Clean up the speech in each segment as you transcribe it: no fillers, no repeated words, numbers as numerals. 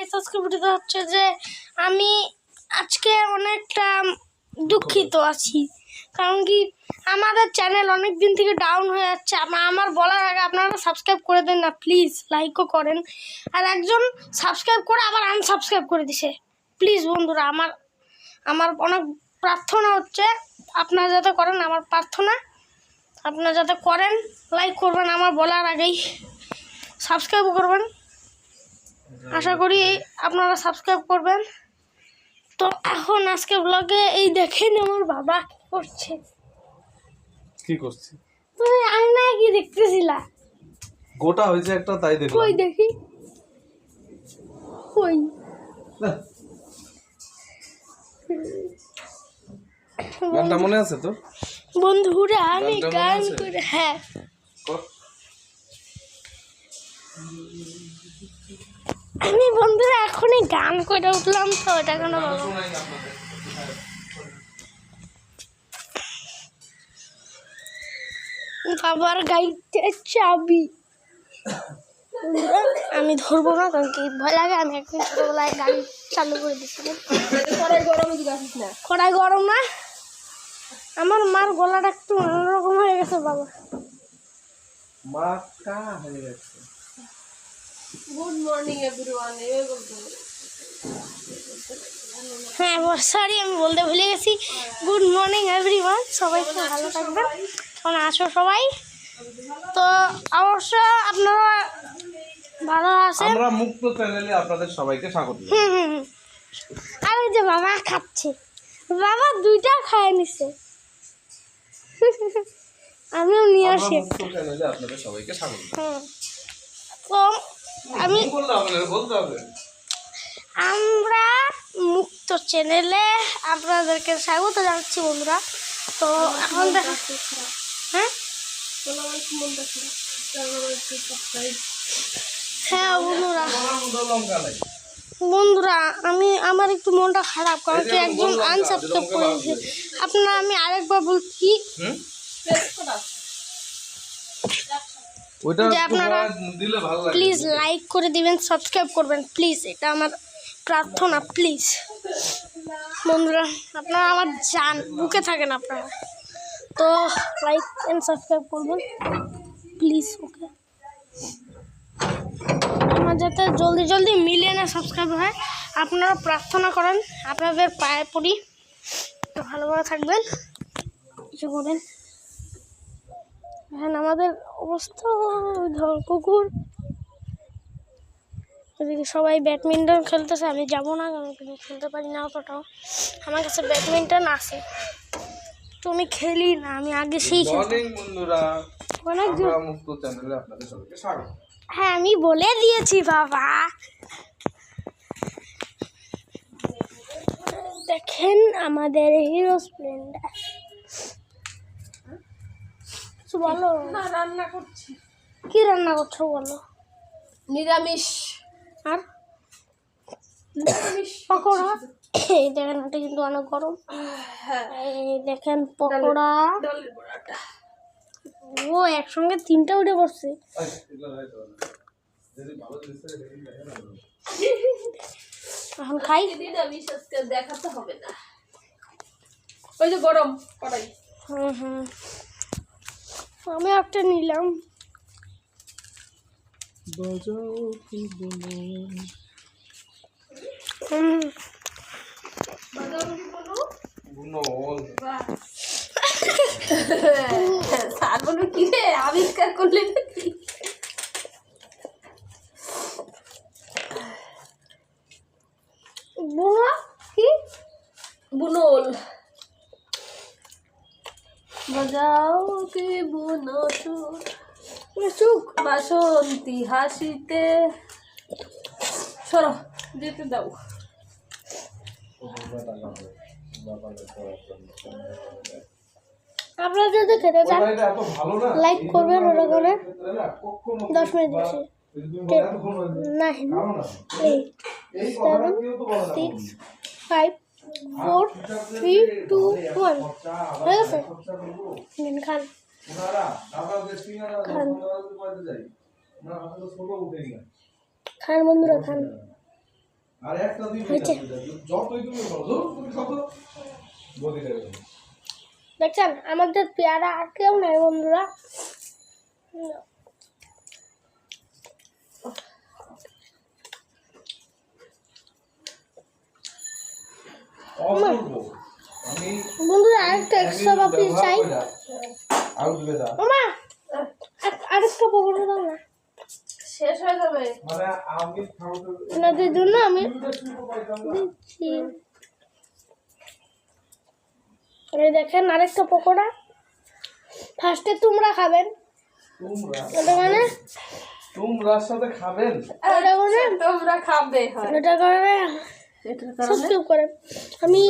আজকে ভিডিওতে হচ্ছে যে আমি আজকে অনেকটা দুঃখিত আছি, কারণ কি আমাদের চ্যানেল অনেক দিন থেকে ডাউন হয়ে যাচ্ছে। আমার বলার আগে আপনারা সাবস্ক্রাইব করে দেন না প্লিজ, লাইকও করেন। আর একজন সাবস্ক্রাইব করে আবার আনসাবস্ক্রাইব করে দিছে। প্লিজ বন্ধুরা, আমার অনেক প্রার্থনা হচ্ছে আপনারা যাতে করেন, আমার প্রার্থনা আপনারা যাতে করেন, লাইক করবেন, আমার বলার আগেই সাবস্ক্রাইবও করবেন। আশা করি আপনারা সাবস্ক্রাইব করবেন। তো এখন আজকে ব্লগে এই দেখেন আমার বাবা কি করছে তুমি আয়নায় কি দেখতেছিলা? গোটা হয়েছে একটা, তাই দেখলাম। কই দেখি, কই গানটা মনে আছে তো বন্ধুরা? আমি গান করে, হ্যাঁ আমি বন্ধুরা এখনই গান করে উঠলাম, তো এটা কেন বাবার গাড়িতে চাবি আমি ধরবো না, কারণ কি ভয় লাগে। আমি একদিন ছোটবেলায় গাড়ি চালু করে দিচ্ছিলাম। কড়াই গরম না, আমার মার গলাটা একটু অন্যরকম হয়ে গেছে বাবা। Good morning everyone. হ্যাঁ সরি, আমি বলতে ভুলে গেছি। গুড মর্নিং এভরিওয়ান, সবাই খুব ভালো থাকবেন। কেমন আছো সবাই? তো অবশ্য আপনারা ভালো আছেন। আমরা মুক্ত চ্যানেলে আপনাদের সবাইকে স্বাগত। আর ওই যে বাবা খাচ্ছে, বাবা দুইটা খায় নিছে, আমিও নিয়ে আসি। মুক্ত চ্যানেলে আপনাদের সবাইকে স্বাগত। তো আমি বলতে হবে আমরা মুক্ত চ্যানেলে আপনাদেরকে স্বাগত জানাচ্ছি বন্ধুরা। তো এখন হ্যাঁ হ্যাঁ বন্ধুরা আমার একটু মনটা খারাপ, কারণ কি একজন আনসাবস্ক্রাইব করেছে। আপনারা আমি আরেকবার বলছি যে আপনারা প্লিজ লাইক করে দিবেন, সাবস্ক্রাইব করবেন প্লিজ, এটা আমার প্রার্থনা। প্লিজ বন্ধুরা, আপনারা আমার জান, বুকে থাকেন আপনারা, তো লাইক অ্যান্ড সাবস্ক্রাইব করবেন প্লিজ। ওকে, আমার যাতে জলদি জলদি মিলিয়নে সাবস্ক্রাইব হয়, আপনারা প্রার্থনা করেন, আপনাদের পায়ে পড়ি। তো ভালোভাবে থাকবেন, কিছু করেন। এখন আমাদের অবস্থা ধর কুকুর, এদিকে সবাই ব্যাডমিন্টন খেলতেছে। আমি যাবো না, কারণ খেলতে পারি না অতটাও। আমার কাছে ব্যাডমিন্টন আছে, তো আমি খেলি না, আমি আগে সেই হ্যাঁ আমি বলে দিয়েছি বাবা। দেখেন আমাদের হিরো স্প্লেন্ডার। বলো, রান্না করছি। কি রান্না করছো বলো? নিরামিষ। আর পকোড়া, এই দেখেন এটা কিন্তু অনেক গরম। এই দেখেন পকোড়া, ও একসঙ্গে তিনটা উঠে পড়ছে। এখন খাই। নিরামিষ আজকে দেখাতে হবে না, ওই যে গরম কড়াই। আমি একটা নিলাম। কি রে আবিষ্কার করলে কি বুনল বাজাও কি বুনো সুখ বাসন্তী হাসিতে। সরো যেতে দাও। আপনারা যদি খেতে চান লাইক করবেন, ওটা করে 10 মিনিট দিচ্ছি। 9 8 7 6 5 4 3 2 1 হয়ে গেছে। খান খান খান বন্ধুরা, খান। আর একটা দিবি না, হয়েছে। যতই তুমি বলো তুমি কত বলি দেবে। দেখছেন আমাদের পেয়ারা আর কেউ নেই বন্ধুরা। অপূর্ব। আমি বন্ধুরা আরেকটা এক্সট্রা পাপড়ি চাই। আউট দিবে দা। মামা আরেকটা পকোড়া দাও না। শেষ হয়ে যাবে। মানে আমি খাবো তো ওনাদের জন্য আমি দিচ্ছি। এই দেখেন আরেকটা পকোড়া। ফার্স্টে তোমরা খাবেন। তোমরা এটা মানে তোমরার সাথে খাবেন। এটা মানে তোমরা খাবে হয় এটা করে এটার কারণে সাবস্ক্রাইব করেন। আমি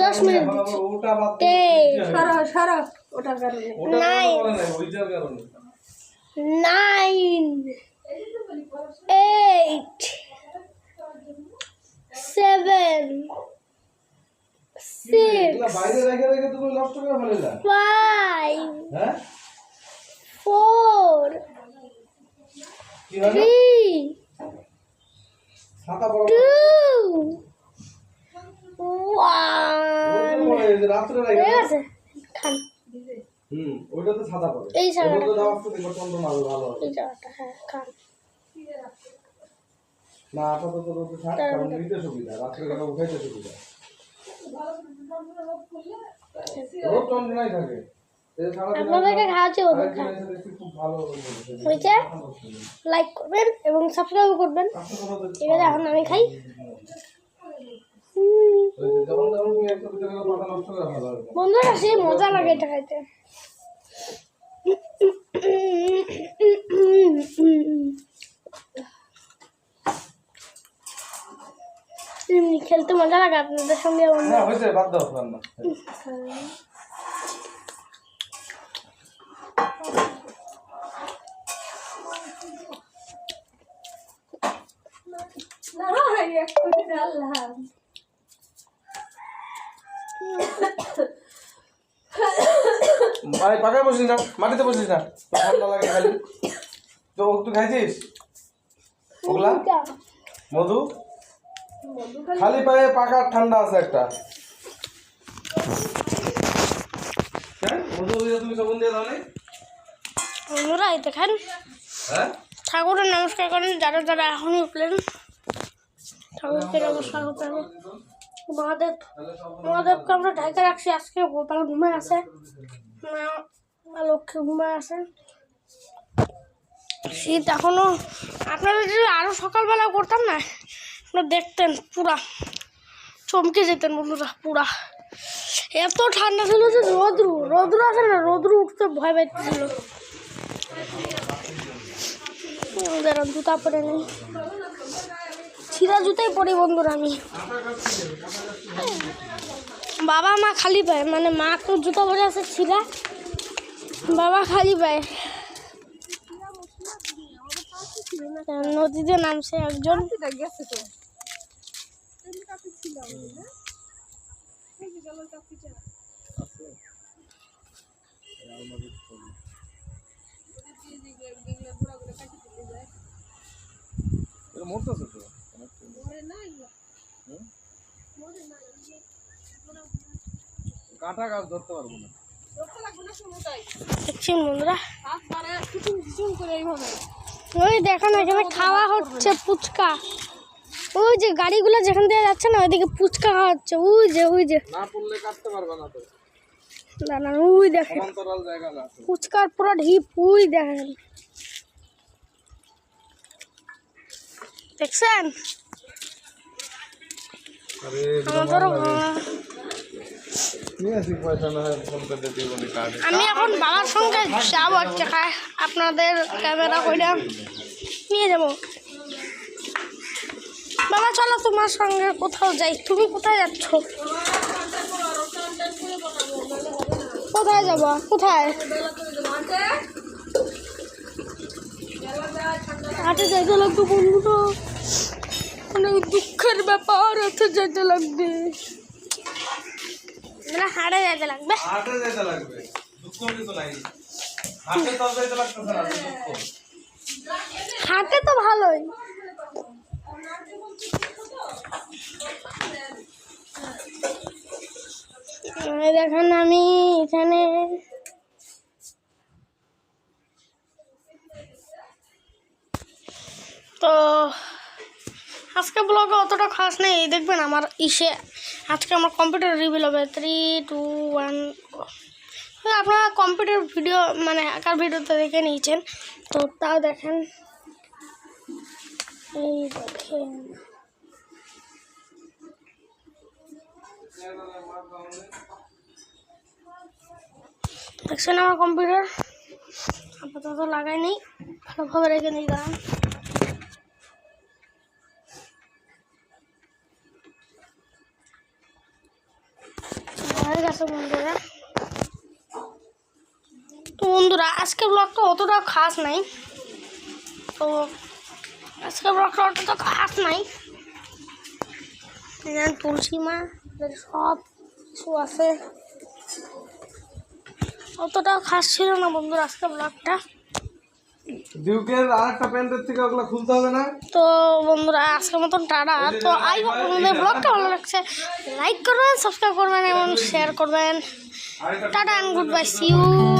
10 মিনিট দিচ্ছি। ওটা বাদ এই সারা ওটার কারণে ওটা নাই। বলে নাই ওইটার কারণে 9 8 7 এগুলা 6 বাইরে রেখে রেখে তুমি নষ্ট করে ফেলেলা। 5 হ্যাঁ 4 কি হলো 3 ছাতা বড় 2 1 রাত্রে ঠিক রেখে আছে খান। ওইটা তো ছাতা পড়ে এই ছাতাটা ওটা দাও আসতে দেখো টন্ড না ভালো হবে এই জায়গাটা হ্যাঁ খান। না আপাতত তো থাক কারণ নিতে সুবিধা রাত্রে বেলা উঠাইতে সুবিধা রোদ টন্ড নাই থাকে এই সারা দিন আপনাদেরকে খাওয়াচ্ছি ওদের আরেকদিন খান। এসে দেখছি খুব ভালো হয়েছে লাইক করবেন এবং সাবস্ক্রাইব করবেন। এবারে এখন আমি খাই। যেমন যেমন তুমি একটা দুটো করে পাতা নষ্ট করে ভালো হবে বন্ধুরা সেই মজা লাগে এটা খাইতে। এমনি খেলতে মজা লাগে আপনাদের সঙ্গে বন্ধু। হ্যাঁ হয়েছে বাদ দাও রান্না না একটু ডাললাম ভাই পাকায় বসিস না মাটিতে বসিস না ঠান্ডা লাগে খালি তো তুই খাইছিস ওগুলা মধু খালি পায়ে পাকার ঠান্ডা আছে একটা হ্যাঁ মধু দিয়ে তুমি সবন দিয়ে দাও নাই বন্ধুরা এই দেখেন হ্যাঁ ঠাকুরের নমস্কার করেন যারা যারা এখনই উঠলেন। ঠাকুরকে নমস্কার করতে হবে। মহাদেব মহাদেবকে আমরা ঢাকা রাখছি। আজকে গোপাল ঘুমায় আছে, মা লক্ষ্মী ঘুমায় আছে। শীত এখনো আপনারা যদি আরো সকালবেলা করতাম না আপনারা দেখতেন পুরা চমকে যেতেন বন্ধুরা। পুরা এত ঠান্ডা ছিল যে রোদ্রু আছে না, রোদ্রু উঠতে ভয় পাইতেছিল। দাঁড়ান জুতা পরে নেই, ছিঁড়া জুতাই পরি বন্ধুরা আমি। বাবা মা খালি পায়, মানে মা তো জুতা পরে আছে ছিঁড়া, বাবা খালি পায়। নদীতে নামছে একজন। মরতেছে তো কাঁটা গাছ ধরতে পারবো না দেখছেন বন্ধুরা, ওই দেখেন এখানে খাওয়া হচ্ছে ফুচকা। ওই যে গাড়িগুলো যেখান দিয়ে যাচ্ছে না ওইদিকে ফুচকা খাওয়া হচ্ছে। ওই যে না পড়লে কাটতে পারবে না তো দাঁড়ান, ওই দেখেন সমান্তরাল জায়গা না ফুচকার পুরো ঢিপ। ওই দেখেন, দেখছেন আরে আমাদেরও আমি এখন বাবার সঙ্গে যাবো একটা খায়, আপনাদের ক্যামেরা করে নিয়ে যাব। বাবা চলো তোমার সঙ্গে কোথাও যাই। তুমি কোথায় যাচ্ছ? কোথায় যাবো? কোথায় হাটে যাইতে লাগবে বন্ধুরা, অনেক দুঃখের ব্যাপার। হাটে যাইতে লাগবে, হাটে যাইতে লাগবে। হাটে যেতে লাগবে, দুঃখ কিছু নাই। হাটে তো যেতে লাগতেছে না, দুঃখ হাটে তো ভালোই। এই দেখেন আমি এখানে তো আজকে ব্লগে অতটা খাস নেই, দেখবেন আমার আজকে আমার কম্পিউটার রিভিল হবে 3, 2, 1 আপনারা কম্পিউটার ভিডিও মানে আঁকার ভিডিওতে দেখে নিয়েছেন, তো তাও দেখেন। এই দেখেন দেখছেন আমার কম্পিউটার আপাতত লাগাই নেই, ভালোভাবে রেখে নিই। দাঁড়ান হয়ে গেছে বন্ধুরা। তো বন্ধুরা আজকের ব্লগটা অতটা খাস নাই, তো আজকের ব্লগটা অতটা খাস নাই। তুলসী মা সব কিছু আছে, অতটা খাস ছিল না বন্ধুরা আজকের ব্লগটা। ডিউকের আরেকটা প্যান্টের থেকে ওগুলো খুলতে হবে না। তো বন্ধুরা আজকের মতন টাটা। তো আই হোপ আপনাদের ব্লগটা ভালো লাগছে, লাইক করবেন, সাবস্ক্রাইব করবেন এবং শেয়ার করবেন। Tata and good bye, see you.